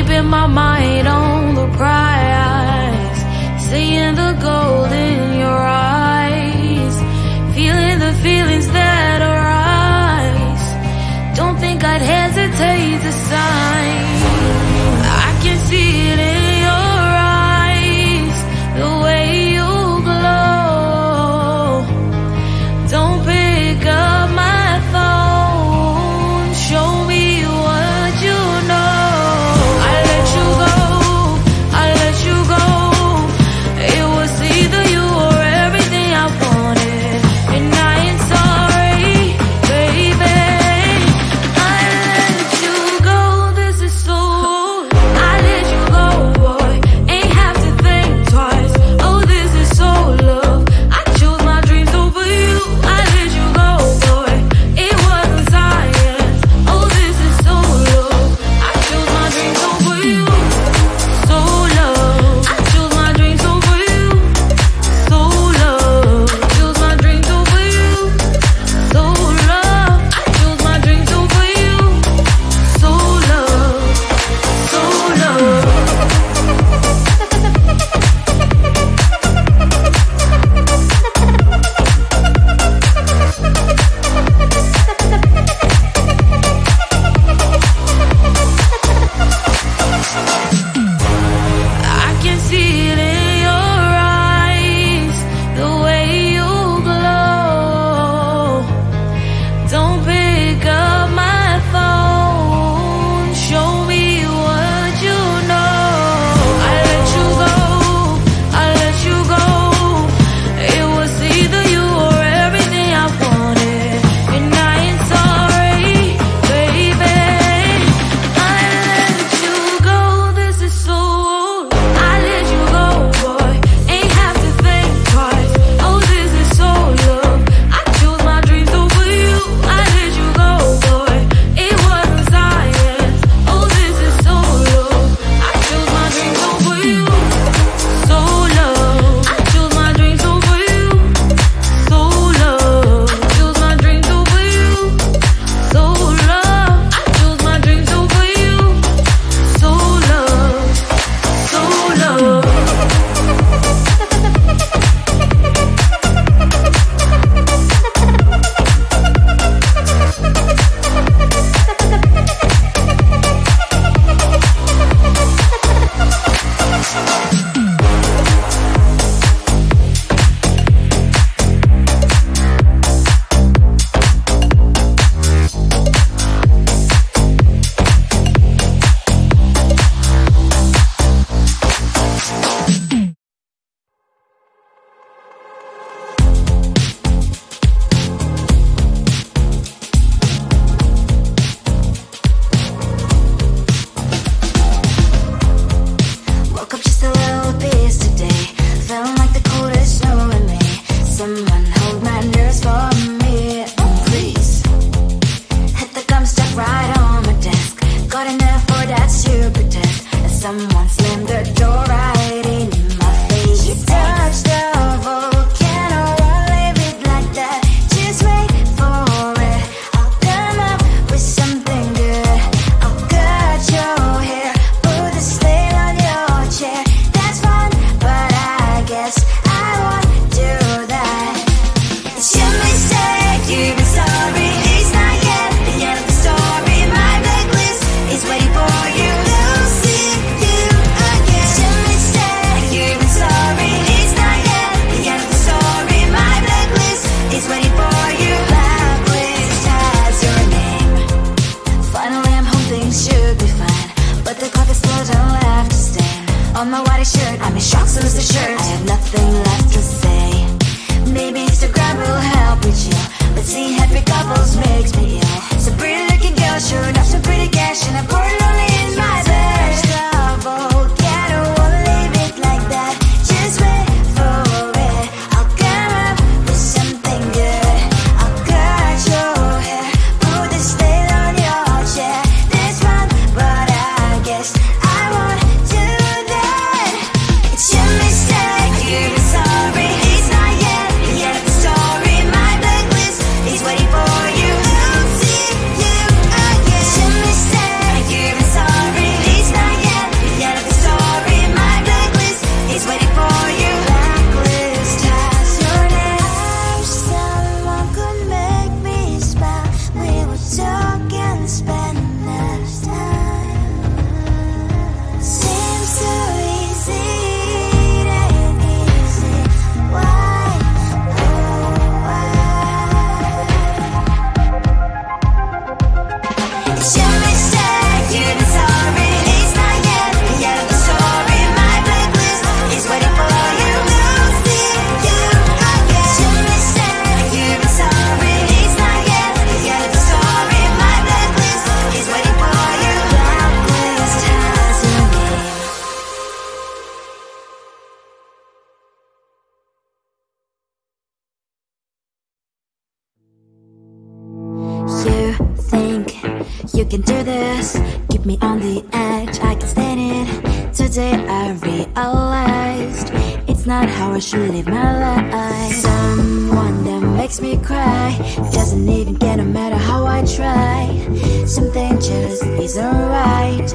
keeping my mind on the prize, seeing the gold in your eyes, feeling the feelings that arise. Don't think I'd hesitate to sign. I can see it in your eyes, the way you glow. Don't pick up my phone, show me what you know. I let you go, I let you go. It was either you or everything I wanted, and I ain't sorry, baby. I let you go, this is so. I let you go, boy, ain't have to think twice. Oh, this is so love. I chose my dreams over you. I let you go, boy, it wasn't science. Oh, this is so love. I chose my dreams over you. So love. I chose my dreams over you. So love. I chose my dreams over you. So love. I chose my dreams over you. So love. So love. I can see it in your eyes, the way you glow. Don't pick up my phone, show me what you know. I let you go, I let you go. It was either you or everything I wanted, and I ain't sorry, baby. I let you go, this is so. I let you go, boy, ain't have to think twice. Oh, this is so love. I chose my dreams over you. I let you go, boy, it wasn't science. Oh, this is so love. I chose my dreams over you. So love. I chose my dreams over you. So love. I chose my dreams over you. So love. I chose my dreams over you. So love. So love. Woke up just a little pissed today. Feeling like the coldest snow in me. Someone hold my nerves for me, please. Hit the gum stuck right on my desk. Got enough for that stupid test. And someone slammed the door right in my face. You touched the volcano, won't leave it like that. Just wait for it. I'll come up with something good. I'll cut your hair, put a slate on your chair. That's fun, but I guess I won't do that. It's your mistake, you've been sorry. It's not yet the end of the story. My blacklist is waiting for you. They'll see you again. It's your mistake, you've been sorry. It's not yet the end of the story. My blacklist is waiting for you. Blacklist has your name. Finally I'm home, things should be fine, but the clock is slow, don't have to stand. On my white shirt, I'm in shock, so is the shirt. I have nothing left to say. Maybe Instagram will help with you, but seeing happy couples makes me ill. So pretty looking girl, sure enough, so pretty cash, and I'm pouring only in my bed. Volcano, won't leave it like that. Just wait for it. I'll come up with something good. I'll cut your hair, put the slate on your chair. That's fun, but I guess I won't do that. It's your mistake, you've been sorry. It's not yet the end of the story. My blacklist is waiting You can do this, keep me on the edge, I can stand it. Today I realized it's not how I should live my life. Someone that makes me cry doesn't even get no matter how I try. Something just isn't right.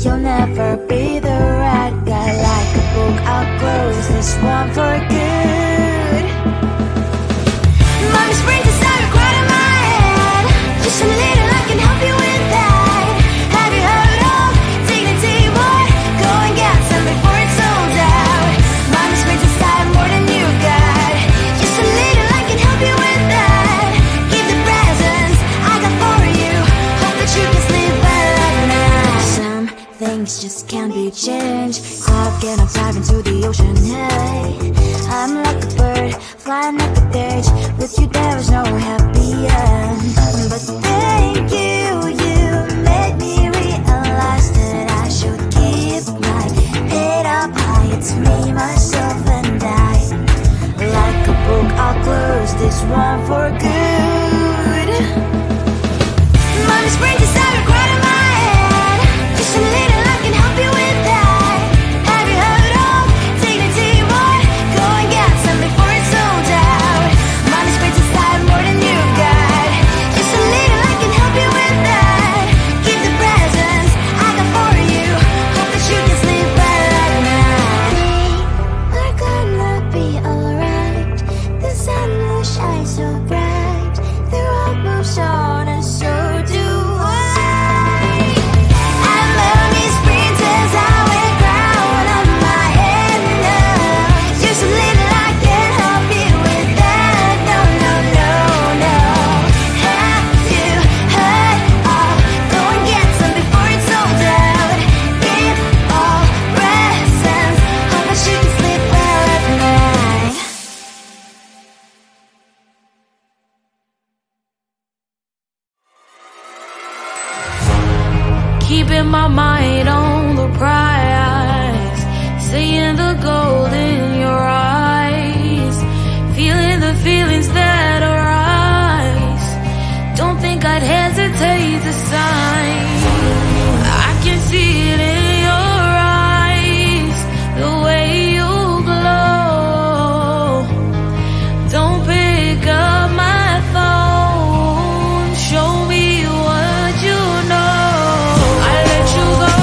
You'll never be the right guy. Like a book, I'll close this one for good. Mommy's brain decided right in my head. Just a little, I can help you with that. Have you heard of dignity, boy? Go and get some before it's sold out. Mommy's brain decided more than you got. Just a little, I can help you with that. Give the presents I got for you. Hope that you can sleep well at night. Some things just can't be changed. Clock and I'm diving to the ocean. Hey, I'm like a bird flying like a cage. With you there is no happy end. But thank you, you made me realize that I should keep my head up high. It's me, myself and I. Like a book, I'll close this one for good. Mommy's brain decided right in my head. Just a little, I can help you with that. Have you heard of dignity, boy? Go and get some before it's sold out. Mommy's brain decided more than you got. Just a little, I can help you with that. Keep the presents I got for you. Hope that you can sleep well at night. We're gonna be alright. The sun will shine so bright. The road moves on and so do I. And mommy's princess, I will crown on my head now. Just a little, I can help you with that. No, no, no, no. Have you heard of? Go and get some before it's sold out. Give all presents. Hope that you can sleep well at night. Keeping my mind on the prize, seeing the gold in your eyes, feeling the feelings that arise. Don't think I'd hesitate to sign. I can see it in your eyes, the way you glow. Don't pick up my phone, show me what you know. I let you go,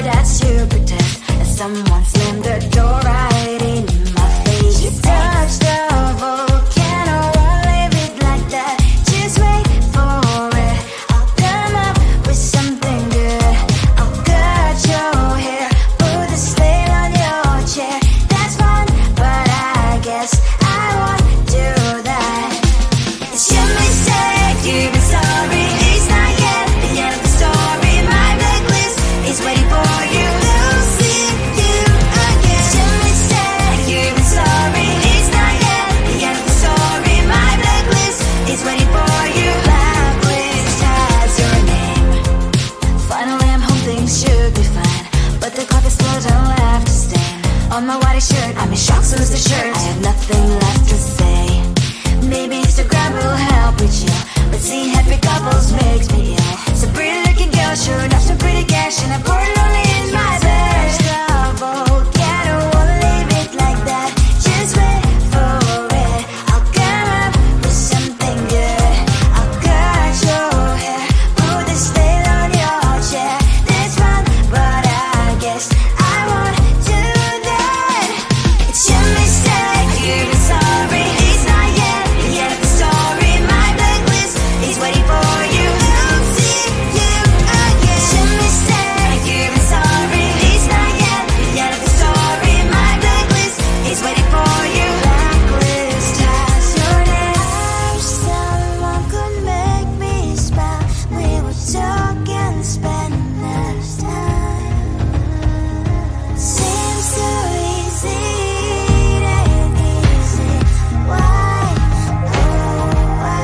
that's to protect. As someone slammed the door right in my face. You touched the volcano, won't leave it like that. Just wait for it. I'll come up with something good. I'll cut your hair, put the slate on your chair. That's fun, but I guess I won't do that. It's your mistake, you've been sorry. It's not yet the end of the story. My blacklist is waiting for you. I'll see you again. It's your mistake, you've been sorry. It's not yet the end of the story. My blacklist is waiting for you. Blacklist has your name. Finally I'm home, things should be fine, but the coffee still don't left to stain on my white shirt. I'm in shock, so lose the shirt. I have nothing left to say. Maybe Instagram will help with you, but seeing happy couples makes me ill. So pretty looking girl, sure enough, some pretty cash, and I'm bored lonely in my bed. Volcano, won't leave it like that. Just wait for it. I'll come up with something good. I'll cut your hair, put the slate on your chair. That's fun, but I guess I won't do that. It's your mistake, you've been sorry. It's not yet the end of the story. My blacklist is waiting for you. I'll see you again. It's your mistake, you've been sorry. It's not yet the end of the story. My blacklist is waiting for you. Blacklist has your name. I wish someone could make me smile. We would talk and spend less time. Seems so easy, it ain't easy. Why? Oh, why?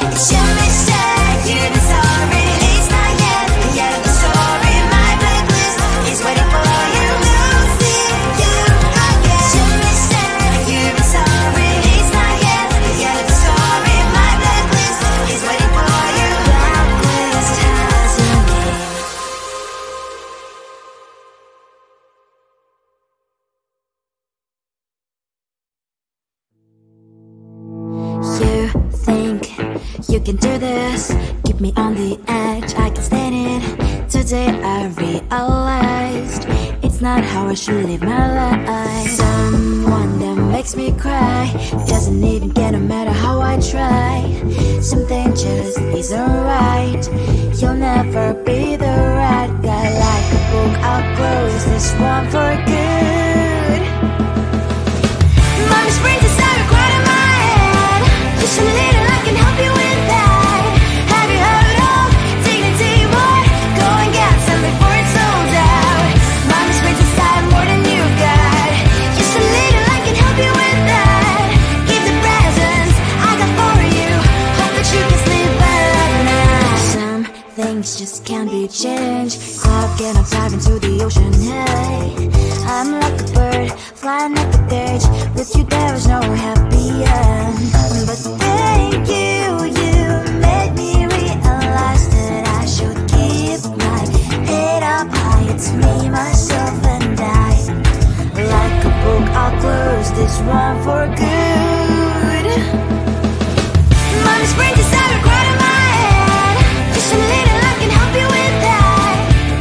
It's your mistake, you've been sorry. It's not yet the end of the story. My blacklist is waiting for you. I'll see you again. It's your mistake, you've been sorry. It's not yet the end of the story. My blacklist is waiting for you. Blacklist has your name. You think you can do this, keep me on the edge, I can stand it. Today I realized it's not how I should live my life. Someone that makes me cry doesn't even get no matter how I try. Something just isn't right. You'll never be the right guy. Like a book, I'll close this one for good. Mommy's brains inside are quite in my head. Just a little, I can help you with that. Have you heard of dignity, boy? Go and get some before it's sold out. Mommy's brains inside more than you've got. Just a little, I can help you with that. Keep the presents I got for you. Hope that you can sleep well at night. Some things just can't be changed. Cloud and I'm diving to the ocean. Hey, I'm like a bird flying like a cage. With you there is no happy end. But thank you, you made me realize that I should keep my head up high. It's me, myself and I. Like a book, I'll close this one for good. Mommy's brains inside are quite in my head. Just a little, I can help you with that.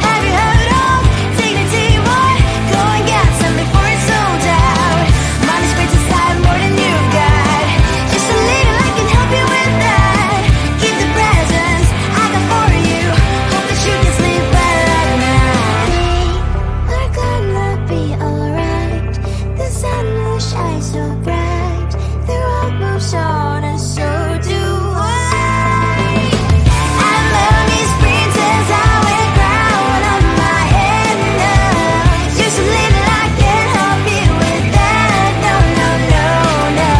Have you heard of dignity, boy? Go and get some before it's sold out. Mommy's brains inside more than you've got. Just a little, I can help you with that. Keep the presents I got for you. Hope that you can sleep well at night. We're gonna be alright. The sun will shine so bright. The road moves on and so do I. I'm mommy's princess, I wear crown on my head now. Just a little, I can help you with that. No, no, no, no.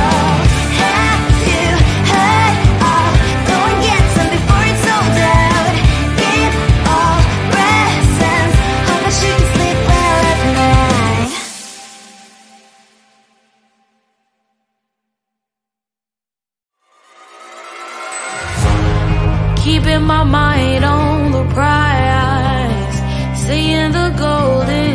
Have you heard of? Go and get some before it's sold out. Keep all presents. Hope that you can sleep well at night. Keeping my mind on the prize, seeing the golden